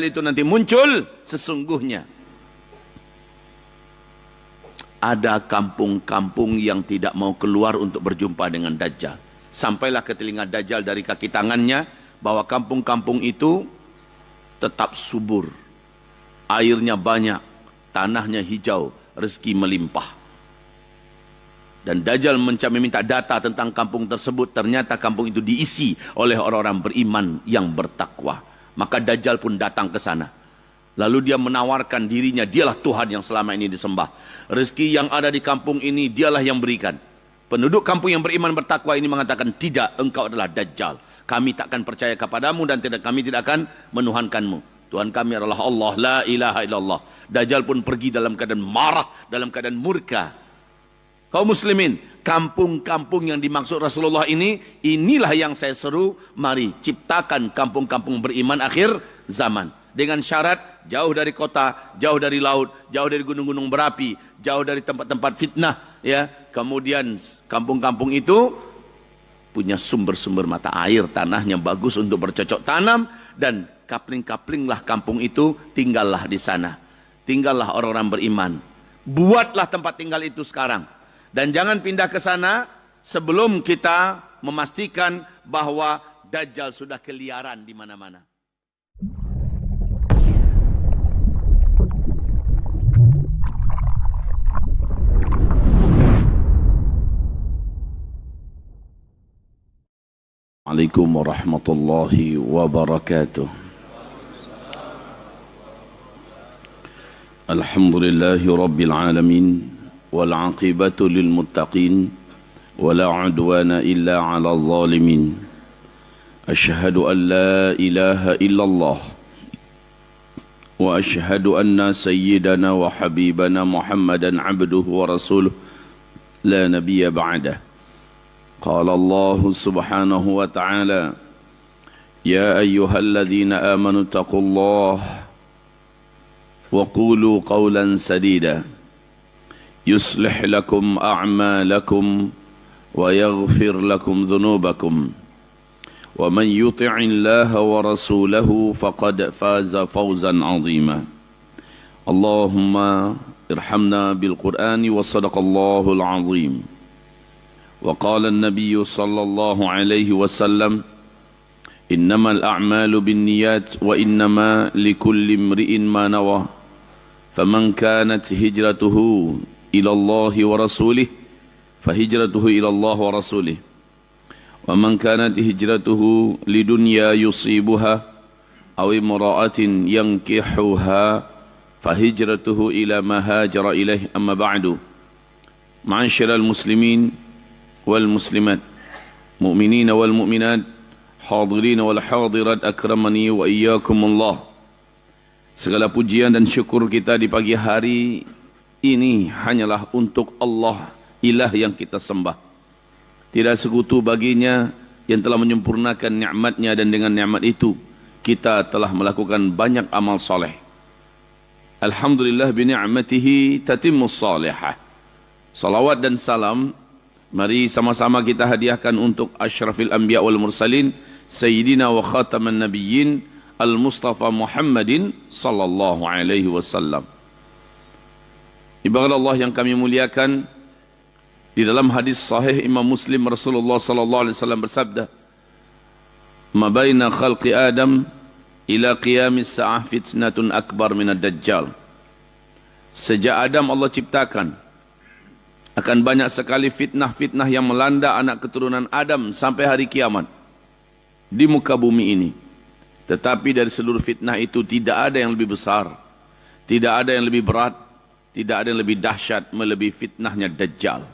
itu nanti muncul, sesungguhnya ada kampung-kampung yang tidak mau keluar untuk berjumpa dengan Dajjal. Sampailah ke telinga Dajjal dari kaki tangannya bahwa kampung-kampung itu tetap subur, airnya banyak, tanahnya hijau, rezeki melimpah. Dan Dajjal meminta data tentang kampung tersebut. Ternyata kampung itu diisi oleh orang-orang beriman yang bertakwa. Maka Dajjal pun datang ke sana. Lalu dia menawarkan dirinya, dialah Tuhan yang selama ini disembah. Rezeki yang ada di kampung ini, dialah yang berikan. Penduduk kampung yang beriman bertakwa ini mengatakan, tidak, engkau adalah Dajjal. Kami takkan percaya kepadamu dan kami tidak akan menuhankanmu. Tuhan kami adalah Allah, la ilaha illallah. Dajjal pun pergi dalam keadaan marah, dalam keadaan murka. Kaum muslimin, kampung-kampung yang dimaksud Rasulullah ini, inilah yang saya seru, mari ciptakan kampung-kampung beriman akhir zaman. Dengan syarat, jauh dari kota, jauh dari laut, jauh dari gunung-gunung berapi, jauh dari tempat-tempat fitnah. Ya. Kemudian kampung-kampung itu punya sumber-sumber mata air, tanahnya bagus untuk bercocok tanam, dan kapling-kaplinglah kampung itu, tinggallah di sana. Tinggallah orang-orang beriman. Buatlah tempat tinggal itu sekarang. Dan jangan pindah ke sana sebelum kita memastikan bahwa Dajjal sudah keliaran di mana-mana. Assalamualaikum warahmatullahi wabarakatuh. Alhamdulillahi rabbil alamin. والعاقبة للمتقين ولا عدوان إلا على الظالمين أشهد أن لا إله إلا الله وأشهد أن سيدنا وحبيبنا محمدا عبده ورسوله لا نبي بعده قال الله سبحانه وتعالى يا أيها الذين آمنوا اتقوا الله وقولوا قولا سديدا يصلح لكم أعمالكم ويغفر لكم ذنوبكم ومن يطع الله ورسوله فقد فاز فوزا عظيما اللهم ارحمنا بالقرآن وصدق الله العظيم وقال النبي صلى الله عليه وسلم إنما الأعمال بالنيات وإنما لكل امرئ ما نوى فمن كانت هجرته إلى الله ورسوله فهجرته إلى الله ورسوله ومن كانت هجرته لدنيا يصيبها أو امرأة ينكحها فهجرته إلى ما هاجر إليه أما بعد معاشر المسلمين والمسلمات مؤمنين والمؤمنات حاضرين والحاضرات أكرمني وإياكم الله. Segala pujian dan syukur kita di pagi hari ini hanyalah untuk Allah, ilah yang kita sembah. Tidak sekutu baginya yang telah menyempurnakan nikmatnya, dan dengan nikmat itu kita telah melakukan banyak amal soleh. Alhamdulillah bi ni'matihi tatimmus salihah. Salawat dan salam mari sama-sama kita hadiahkan untuk asyrafil anbiya wal mursalin sayyidina wa khataman nabiyyin Al-Mustafa Muhammadin sallallahu alaihi wasallam. Ibarat Allah yang kami muliakan, di dalam hadis sahih Imam Muslim, Rasulullah sallallahu alaihi wasallam bersabda, "Ma baina khalqi Adam ila qiyamis sa'ah fitnatun akbar minad dajjal." Sejak Adam Allah ciptakan, akan banyak sekali fitnah-fitnah yang melanda anak keturunan Adam sampai hari kiamat di muka bumi ini. Tetapi dari seluruh fitnah itu tidak ada yang lebih besar, tidak ada yang lebih berat, tidak ada yang lebih dahsyat melebihi fitnahnya Dajjal.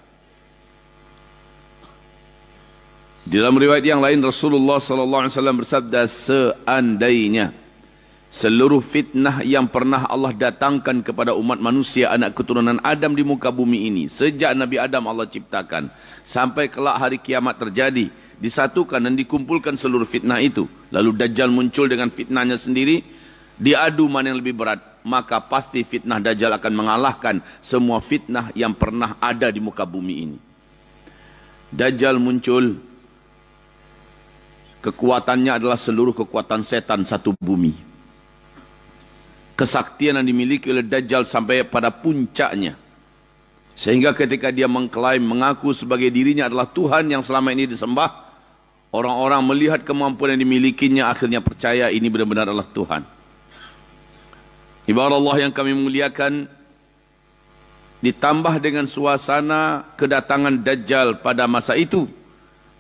Di dalam riwayat yang lain Rasulullah sallallahu alaihi wasallam bersabda, seandainya seluruh fitnah yang pernah Allah datangkan kepada umat manusia anak keturunan Adam di muka bumi ini, sejak Nabi Adam Allah ciptakan sampai kelak hari kiamat terjadi, disatukan dan dikumpulkan seluruh fitnah itu, lalu Dajjal muncul dengan fitnahnya sendiri, diadu mana yang lebih berat, maka pasti fitnah Dajjal akan mengalahkan semua fitnah yang pernah ada di muka bumi ini. Dajjal muncul, kekuatannya adalah seluruh kekuatan setan satu bumi. kesaktian yang dimiliki oleh Dajjal sampai pada puncaknya. Sehingga ketika dia mengklaim, mengaku sebagai dirinya adalah Tuhan yang selama ini disembah, orang-orang melihat kemampuan yang dimilikinya akhirnya percaya ini benar-benar adalah Tuhan. Ibarat Allah yang kami muliakan, ditambah dengan suasana kedatangan Dajjal pada masa itu,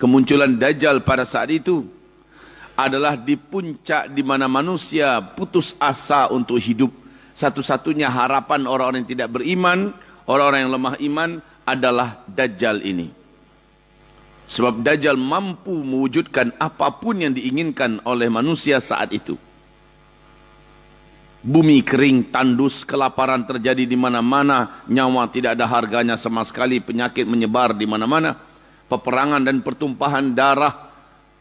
kemunculan Dajjal pada saat itu adalah di puncak di mana manusia putus asa untuk hidup. Satu-satunya harapan orang-orang yang tidak beriman, orang-orang yang lemah iman adalah Dajjal ini. Sebab Dajjal mampu mewujudkan apapun yang diinginkan oleh manusia saat itu. Bumi kering, tandus, kelaparan terjadi di mana-mana, nyawa tidak ada harganya sama sekali, penyakit menyebar di mana-mana, peperangan dan pertumpahan darah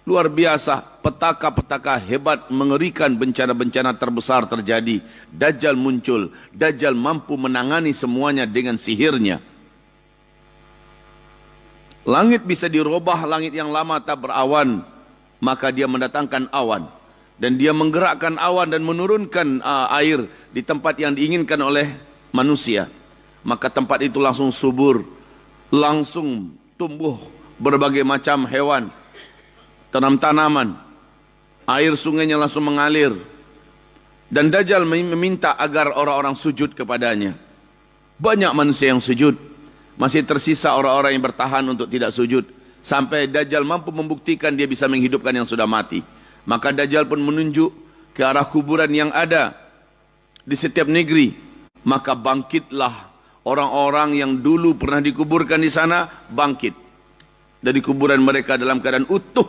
luar biasa, petaka-petaka hebat, mengerikan, bencana-bencana terbesar terjadi. Dajjal muncul, Dajjal mampu menangani semuanya dengan sihirnya. Langit bisa dirubah, langit yang lama tak berawan, maka dia mendatangkan awan. Dan dia menggerakkan awan dan menurunkan air di tempat yang diinginkan oleh manusia. Maka tempat itu langsung subur, langsung tumbuh berbagai macam hewan, tanam tanaman, air sungainya langsung mengalir. Dan Dajjal meminta agar orang-orang sujud kepadanya. Banyak manusia yang sujud, masih tersisa orang-orang yang bertahan untuk tidak sujud. Sampai Dajjal mampu membuktikan dia bisa menghidupkan yang sudah mati. Maka Dajjal pun menunjuk ke arah kuburan yang ada di setiap negeri. Maka bangkitlah orang-orang yang dulu pernah dikuburkan di sana, bangkit dari kuburan mereka dalam keadaan utuh.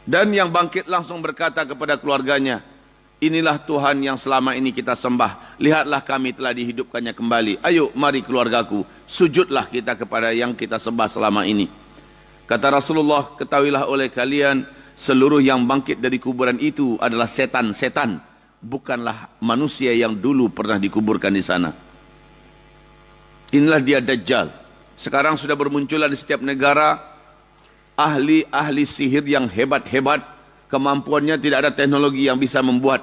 Dan yang bangkit langsung berkata kepada keluarganya, inilah Tuhan yang selama ini kita sembah. Lihatlah kami telah dihidupkannya kembali. Ayo mari keluargaku, sujudlah kita kepada yang kita sembah selama ini. Kata Rasulullah, ketahuilah oleh kalian, seluruh yang bangkit dari kuburan itu adalah setan-setan, bukanlah manusia yang dulu pernah dikuburkan di sana. Inilah dia Dajjal. Sekarang sudah bermunculan di setiap negara ahli-ahli sihir yang hebat-hebat. Kemampuannya tidak ada teknologi yang bisa membuat.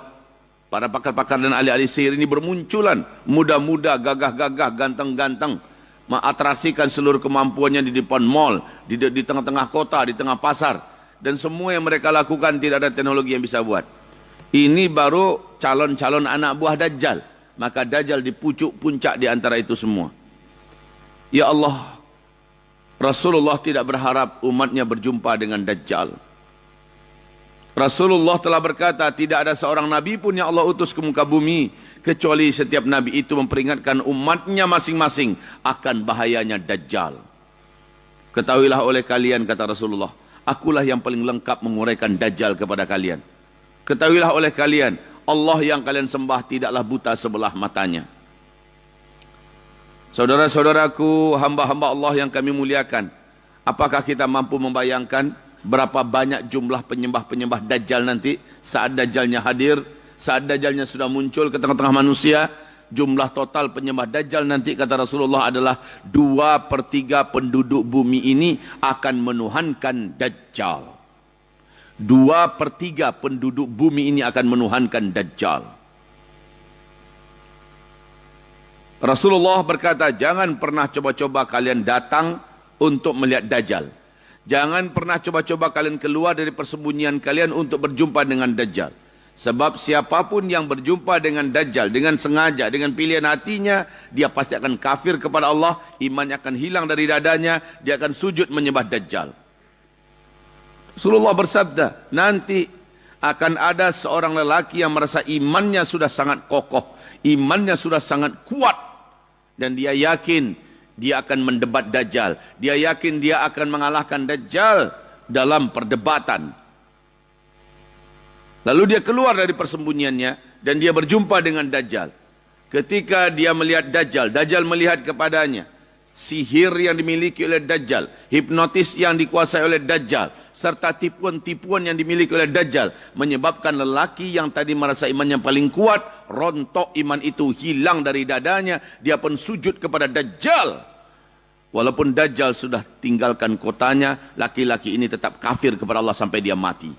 Para pakar-pakar dan ahli-ahli sihir ini bermunculan. Muda-muda, gagah-gagah, ganteng-ganteng. Mengatrasikan seluruh kemampuannya di depan mall, di tengah-tengah kota, di tengah pasar. Dan semua yang mereka lakukan tidak ada teknologi yang bisa buat. Ini baru calon-calon anak buah Dajjal. Maka Dajjal di pucuk puncak di antara itu semua. Ya Allah, Rasulullah tidak berharap umatnya berjumpa dengan Dajjal. Rasulullah telah berkata, tidak ada seorang Nabi pun yang Allah utus ke muka bumi, kecuali setiap Nabi itu memperingatkan umatnya masing-masing akan bahayanya Dajjal. Ketahuilah oleh kalian, kata Rasulullah, akulah yang paling lengkap menguraikan Dajjal kepada kalian. Ketahuilah oleh kalian, Allah yang kalian sembah tidaklah buta sebelah matanya. Saudara-saudaraku, hamba-hamba Allah yang kami muliakan, apakah kita mampu membayangkan berapa banyak jumlah penyembah-penyembah Dajjal nanti saat Dajjalnya hadir, saat Dajjalnya sudah muncul ke tengah-tengah manusia? Jumlah total penyembah Dajjal nanti, kata Rasulullah, adalah 2/3 penduduk bumi ini akan menuhankan Dajjal. 2/3 penduduk bumi ini akan menuhankan Dajjal. Rasulullah berkata, jangan pernah coba-coba kalian datang untuk melihat Dajjal. Jangan pernah coba-coba kalian keluar dari persembunyian kalian untuk berjumpa dengan Dajjal. Sebab siapapun yang berjumpa dengan Dajjal dengan sengaja, dengan pilihan hatinya, dia pasti akan kafir kepada Allah, imannya akan hilang dari dadanya, dia akan sujud menyembah Dajjal. Rasulullah bersabda, nanti akan ada seorang lelaki yang merasa imannya sudah sangat kokoh, imannya sudah sangat kuat, dan dia yakin dia akan mendebat Dajjal. Dia yakin dia akan mengalahkan Dajjal dalam perdebatan. Lalu dia keluar dari persembunyiannya dan dia berjumpa dengan Dajjal. Ketika dia melihat Dajjal, Dajjal melihat kepadanya. Sihir yang dimiliki oleh Dajjal, hipnotis yang dikuasai oleh Dajjal, serta tipuan-tipuan yang dimiliki oleh Dajjal menyebabkan lelaki yang tadi merasa imannya paling kuat, rontok iman itu, hilang dari dadanya, dia pun sujud kepada Dajjal. Walaupun Dajjal sudah tinggalkan kotanya, laki-laki ini tetap kafir kepada Allah sampai dia mati.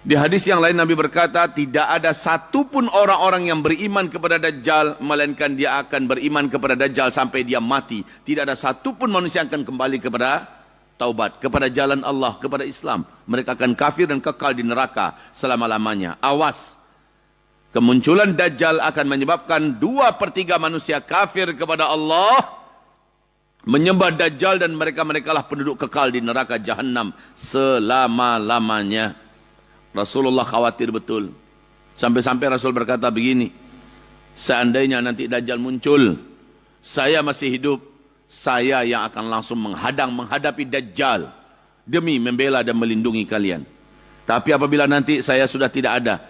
Di hadis yang lain Nabi berkata, tidak ada satupun orang-orang yang beriman kepada Dajjal, melainkan dia akan beriman kepada Dajjal sampai dia mati. Tidak ada satupun manusia yang akan kembali kepada taubat, kepada jalan Allah, kepada Islam. Mereka akan kafir dan kekal di neraka selama-lamanya. Awas, kemunculan Dajjal akan menyebabkan 2/3 manusia kafir kepada Allah, menyembah Dajjal, dan mereka-merekalah penduduk kekal di neraka Jahannam selama-lamanya. Rasulullah khawatir betul. Sampai-sampai Rasul berkata begini, seandainya nanti Dajjal muncul, saya masih hidup, saya yang akan langsung menghadapi Dajjal demi membela dan melindungi kalian. Tapi apabila nanti saya sudah tidak ada,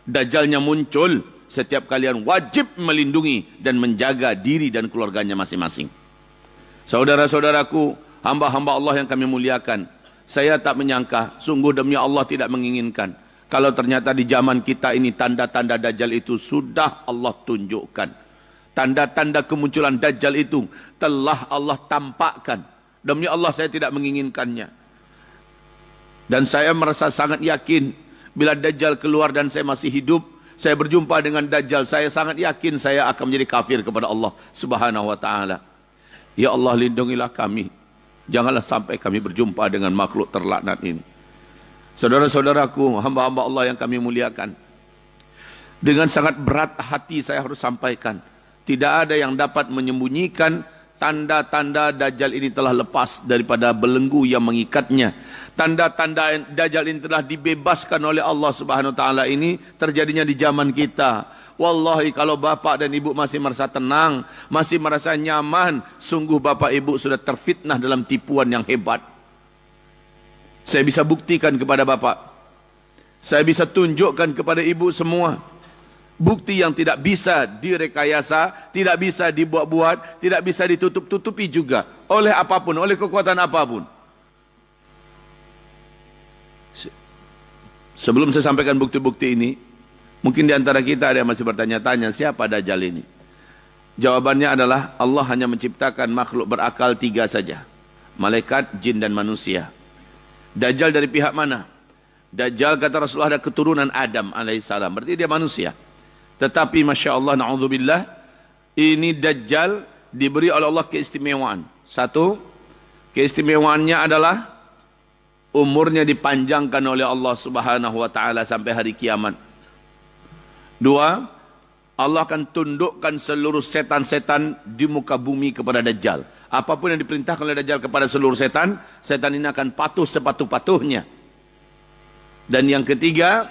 Dajjalnya muncul, setiap kalian wajib melindungi dan menjaga diri dan keluarganya masing-masing. Saudara-saudaraku, hamba-hamba Allah yang kami muliakan, saya tak menyangka, sungguh demi Allah tidak menginginkan, kalau ternyata di zaman kita ini tanda-tanda Dajjal itu sudah Allah tunjukkan. Tanda-tanda kemunculan Dajjal itu telah Allah tampakkan. Demi Allah saya tidak menginginkannya. Dan saya merasa sangat yakin, bila Dajjal keluar dan saya masih hidup, saya berjumpa dengan Dajjal, saya sangat yakin saya akan menjadi kafir kepada Allah Subhanahu wa ta'ala. Ya Allah, lindungilah kami. Janganlah sampai kami berjumpa dengan makhluk terlaknat ini. Saudara-saudaraku, hamba-hamba Allah yang kami muliakan, dengan sangat berat hati saya harus sampaikan, tidak ada yang dapat menyembunyikan tanda-tanda Dajjal ini telah lepas daripada belenggu yang mengikatnya. Tanda-tanda Dajjal ini telah dibebaskan oleh Allah Subhanahu wa taala ini terjadinya di zaman kita. Wallahi, kalau bapak dan ibu masih merasa tenang, masih merasa nyaman, sungguh bapak ibu sudah terfitnah dalam tipuan yang hebat. Saya bisa buktikan kepada bapak, saya bisa tunjukkan kepada ibu semua, bukti yang tidak bisa direkayasa, tidak bisa dibuat-buat, tidak bisa ditutup-tutupi juga oleh apapun, oleh kekuatan apapun. Sebelum saya sampaikan bukti-bukti ini, mungkin di antara kita ada yang masih bertanya-tanya, siapa Dajjal ini? Jawabannya adalah Allah hanya menciptakan makhluk berakal 3 saja. Malaikat, jin dan manusia. Dajjal dari pihak mana? Dajjal kata Rasulullah ada keturunan Adam alaihissalam. Berarti dia manusia. Tetapi Masya Allah, na'udzubillah, ini Dajjal diberi oleh Allah keistimewaan. Satu, keistimewaannya adalah umurnya dipanjangkan oleh Allah Subhanahu wa ta'ala sampai hari kiamat. 2, Allah akan tundukkan seluruh setan-setan di muka bumi kepada Dajjal. Apapun yang diperintahkan oleh Dajjal kepada seluruh setan, setan ini akan patuh sepatuh-patuhnya. Dan yang ketiga,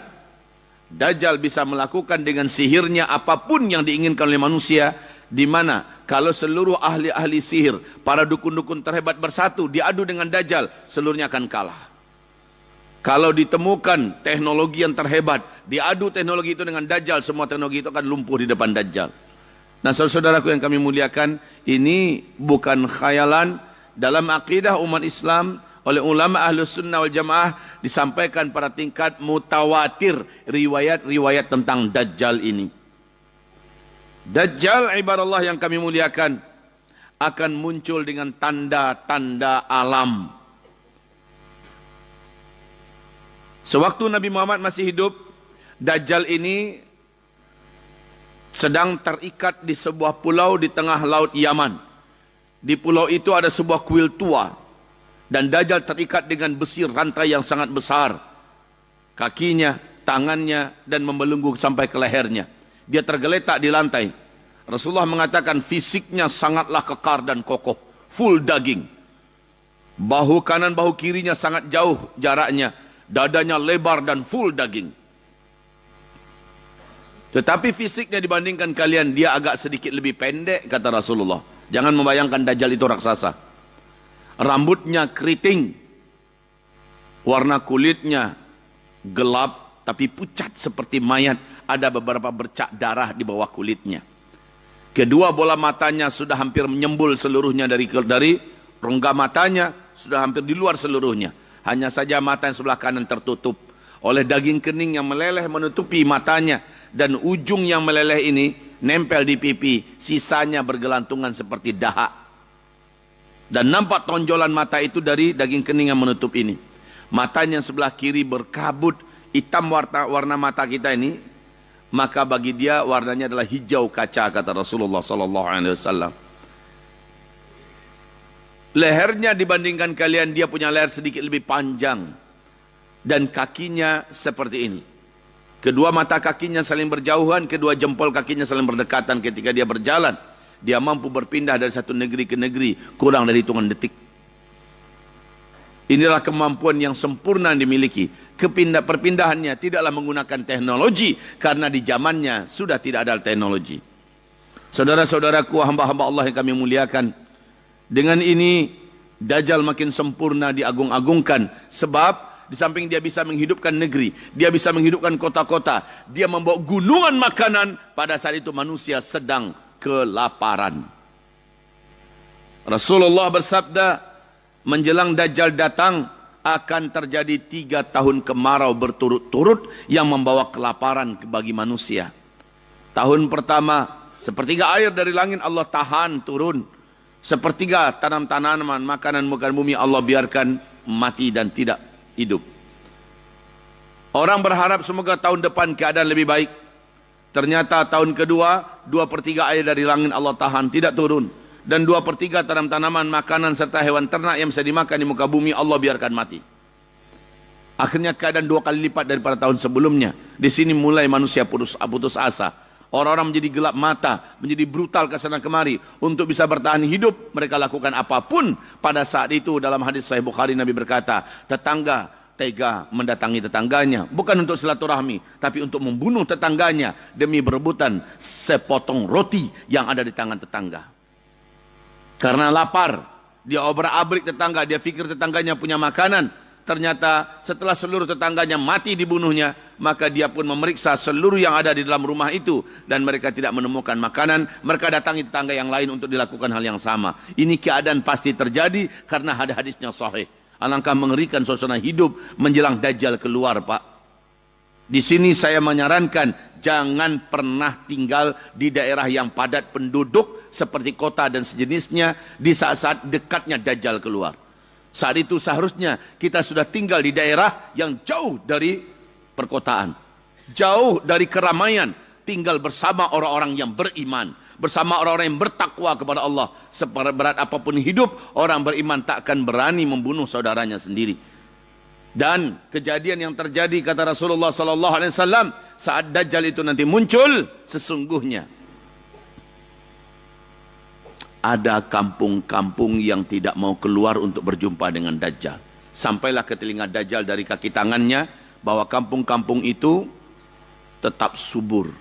Dajjal bisa melakukan dengan sihirnya apapun yang diinginkan oleh manusia, di mana kalau seluruh ahli-ahli sihir, para dukun-dukun terhebat bersatu, diadu dengan Dajjal, seluruhnya akan kalah. Kalau ditemukan teknologi yang terhebat, diadu teknologi itu dengan Dajjal, semua teknologi itu akan lumpuh di depan Dajjal. Nah, saudaraku yang kami muliakan, ini bukan khayalan. Dalam akidah umat Islam, oleh ulama Ahlus Sunnah wal Jamaah, disampaikan pada tingkat mutawatir riwayat-riwayat tentang Dajjal ini. Dajjal, ibarat yang kami muliakan, akan muncul dengan tanda-tanda alam. Sewaktu Nabi Muhammad masih hidup, Dajjal ini sedang terikat di sebuah pulau di tengah laut Yaman. Di pulau itu ada sebuah kuil tua, dan Dajjal terikat dengan besi rantai yang sangat besar. Kakinya, tangannya, dan membelenggu sampai ke lehernya. Dia tergeletak di lantai. Rasulullah mengatakan fisiknya sangatlah kekar dan kokoh, full daging. Bahu kanan, bahu kirinya sangat jauh jaraknya. Dadanya lebar dan full daging. Tetapi fisiknya dibandingkan kalian, dia agak sedikit lebih pendek, kata Rasulullah. Jangan membayangkan Dajjal itu raksasa. Rambutnya keriting. Warna kulitnya gelap, tapi pucat seperti mayat. Ada beberapa bercak darah di bawah kulitnya. Kedua bola matanya sudah hampir menyembul seluruhnya dari rongga matanya, sudah hampir di luar seluruhnya. Hanya saja mata yang sebelah kanan tertutup oleh daging kening yang meleleh menutupi matanya, dan ujung yang meleleh ini nempel di pipi, sisanya bergelantungan seperti dahak. Dan nampak tonjolan mata itu dari daging kening yang menutup ini. Matanya yang sebelah kiri berkabut, hitam warna mata kita ini, maka bagi dia warnanya adalah hijau kaca, kata Rasulullah sallallahu alaihi wasallam. Lehernya dibandingkan kalian, dia punya leher sedikit lebih panjang dan kakinya seperti ini. Kedua mata kakinya saling berjauhan, kedua jempol kakinya saling berdekatan ketika dia berjalan. Dia mampu berpindah dari satu negeri ke negeri kurang dari hitungan detik. Inilah kemampuan yang sempurna yang dimiliki. Perpindahannya tidaklah menggunakan teknologi, karena di zamannya sudah tidak ada teknologi. Saudara-saudaraku, hamba-hamba Allah yang kami muliakan, dengan ini Dajjal makin sempurna diagung-agungkan, sebab di samping dia bisa menghidupkan negeri, dia bisa menghidupkan kota-kota, dia membawa gunungan makanan. Pada saat itu manusia sedang kelaparan. Rasulullah bersabda, menjelang Dajjal datang akan terjadi 3 tahun kemarau berturut-turut yang membawa kelaparan bagi manusia. Tahun pertama, sepertiga air dari langit Allah tahan turun. Sepertiga tanam-tanaman, makanan muka bumi Allah biarkan mati dan tidak hidup. Orang berharap semoga tahun depan keadaan lebih baik. Ternyata tahun kedua, 2/3 air dari langit Allah tahan, tidak turun. Dan 2/3 tanam-tanaman, makanan serta hewan ternak yang bisa dimakan di muka bumi Allah biarkan mati. Akhirnya keadaan 2 kali lipat daripada tahun sebelumnya. Di sini mulai manusia putus asa. Orang-orang menjadi gelap mata, menjadi brutal ke sana kemari untuk bisa bertahan hidup. Mereka lakukan apapun. Pada saat itu dalam hadis Sahih Bukhari Nabi berkata, tetangga tega mendatangi tetangganya, bukan untuk silaturahmi, tapi untuk membunuh tetangganya demi berebutan sepotong roti yang ada di tangan tetangga. Karena lapar, dia obrak-abrik tetangga, dia pikir tetangganya punya makanan. Ternyata setelah seluruh tetangganya mati dibunuhnya, maka dia pun memeriksa seluruh yang ada di dalam rumah itu dan mereka tidak menemukan makanan. Mereka datangi tetangga yang lain untuk dilakukan hal yang sama. Ini keadaan pasti terjadi karena hadis-hadisnya sahih. Alangkah mengerikan suasana hidup menjelang Dajjal keluar, Pak. Di sini saya menyarankan jangan pernah tinggal di daerah yang padat penduduk seperti kota dan sejenisnya di saat-saat dekatnya Dajjal keluar. Saat itu seharusnya kita sudah tinggal di daerah yang jauh dari perkotaan, jauh dari keramaian, tinggal bersama orang-orang yang beriman, bersama orang-orang yang bertakwa kepada Allah. Seberat apapun hidup, orang beriman tak akan berani membunuh saudaranya sendiri. Dan kejadian yang terjadi, kata Rasulullah SAW, saat Dajjal itu nanti muncul, sesungguhnya ada kampung-kampung yang tidak mau keluar untuk berjumpa dengan Dajjal. Sampailah ke telinga Dajjal dari kaki tangannya bahwa kampung-kampung itu tetap subur,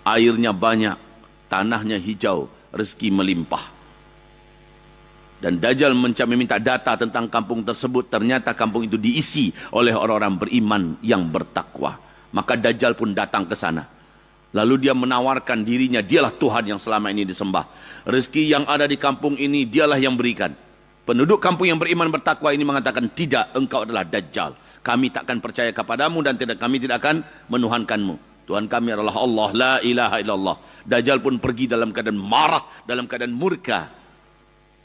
airnya banyak, tanahnya hijau, rezeki melimpah. Dan Dajjal meminta data tentang kampung tersebut. Ternyata kampung itu diisi oleh orang-orang beriman yang bertakwa. Maka Dajjal pun datang ke sana. Lalu dia menawarkan dirinya, dialah Tuhan yang selama ini disembah. Rezeki yang ada di kampung ini dialah yang berikan. Penduduk kampung yang beriman bertakwa ini mengatakan, tidak, engkau adalah Dajjal. Kami tak akan percaya kepadamu dan kami tidak akan menuhankanmu. Tuhan kami adalah Allah, la ilaha illallah. Dajjal pun pergi dalam keadaan marah, dalam keadaan murka.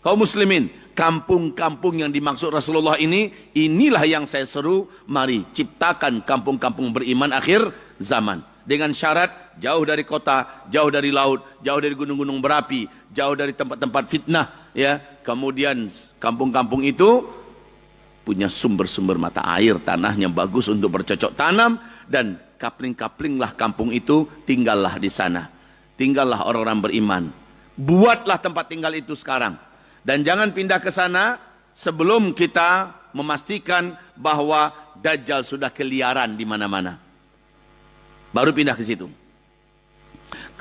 Kaum muslimin, kampung-kampung yang dimaksud Rasulullah ini, inilah yang saya seru, mari ciptakan kampung-kampung beriman akhir zaman. Dengan syarat jauh dari kota, jauh dari laut, jauh dari gunung-gunung berapi, jauh dari tempat-tempat fitnah, ya. Kemudian kampung-kampung itu punya sumber-sumber mata air, tanahnya bagus untuk bercocok tanam, dan kapling-kaplinglah kampung itu, tinggallah di sana. Tinggallah orang-orang beriman. Buatlah tempat tinggal itu sekarang. Dan jangan pindah ke sana sebelum kita memastikan bahwa Dajjal sudah keliaran di mana-mana. Baru pindah ke situ.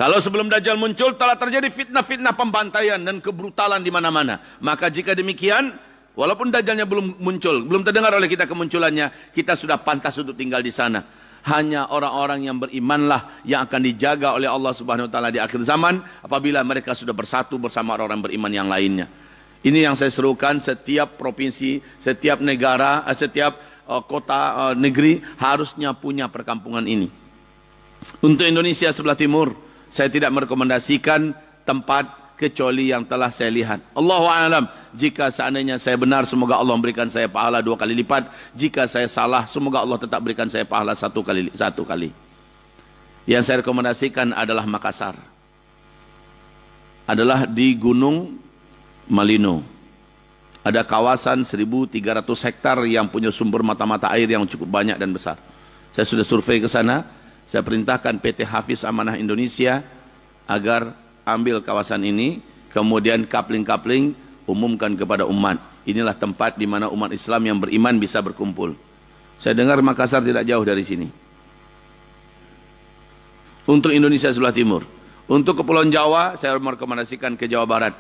Kalau sebelum Dajjal muncul telah terjadi fitnah-fitnah pembantaian dan kebrutalan di mana-mana. Maka jika demikian, walaupun Dajjalnya belum muncul, belum terdengar oleh kita kemunculannya, kita sudah pantas untuk tinggal di sana. Hanya orang-orang yang berimanlah yang akan dijaga oleh Allah Subhanahu wa taala di akhir zaman apabila mereka sudah bersatu bersama orang-orang beriman yang lainnya. Ini yang saya serukan, setiap provinsi, setiap negara, setiap kota, negeri harusnya punya perkampungan ini. Untuk Indonesia sebelah timur, saya tidak merekomendasikan tempat kecuali yang telah saya lihat. Allahu a'lam. Jika seandainya saya benar, semoga Allah memberikan saya pahala 2 kali lipat. Jika saya salah, semoga Allah tetap berikan saya pahala 1 kali. Yang saya rekomendasikan adalah Makassar. Adalah di Gunung Malino. Ada kawasan 1.300 hektar yang punya sumber mata-mata air yang cukup banyak dan besar. Saya sudah survei ke sana. Saya perintahkan PT Hafiz Amanah Indonesia agar ambil kawasan ini, kemudian kapling-kapling umumkan kepada umat. Inilah tempat di mana umat Islam yang beriman bisa berkumpul. Saya dengar Makassar tidak jauh dari sini. Untuk Indonesia sebelah timur. Untuk Kepulauan Jawa, saya merekomendasikan ke Jawa Barat.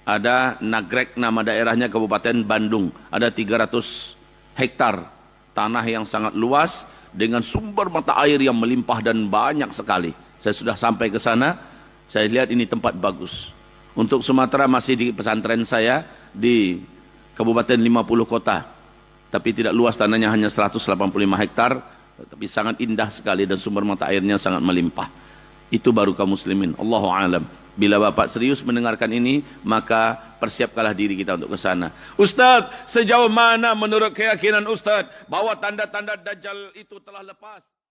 Ada Nagrek, nama daerahnya Kabupaten Bandung. Ada 300 hektar tanah yang sangat luas dengan sumber mata air yang melimpah dan banyak sekali. Saya sudah sampai ke sana, saya lihat ini tempat bagus. Untuk Sumatera masih di pesantren saya di Kabupaten 50 kota. Tapi tidak luas, tanahnya hanya 185 hektar, tapi sangat indah sekali dan sumber mata airnya sangat melimpah. Itu baru kaum muslimin. Allahu a'lam. Bila Bapak serius mendengarkan ini, maka persiapkanlah diri kita untuk ke sana. Ustaz, sejauh mana menurut keyakinan Ustaz bahwa tanda-tanda Dajjal itu telah lepas?